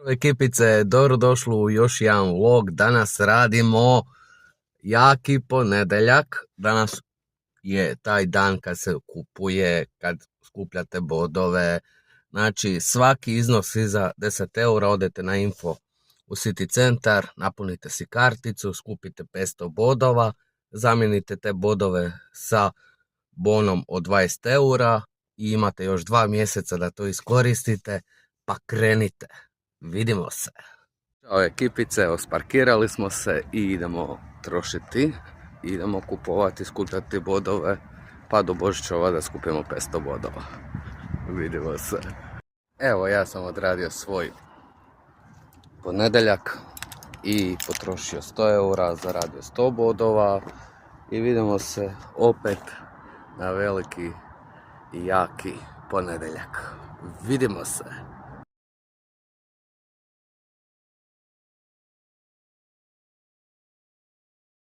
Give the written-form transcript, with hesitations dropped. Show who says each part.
Speaker 1: Ekipice, dobrodošli u još jedan vlog. Danas radimo jaki ponedjeljak. Danas je taj dan kad se kupuje, kad skupljate bodove. Znači svaki iznos iza 10 eura odete na info u City centar, napunite si karticu, skupite 500 bodova, zamijenite te bodove sa bonom od 20 eura i imate još 2 mjeseca da to iskoristite, pa krenite. Vidimo se. Ćao ekipice, evo sparkirali smo se i idemo trošiti. Idemo kupovati, skupljati bodove, pa do Božićova da skupimo 500 bodova. Vidimo se. Evo ja sam odradio svoj ponedjeljak i potrošio 100 eura, zaradio 100 bodova. I vidimo se opet na veliki i jaki ponedjeljak. Vidimo se.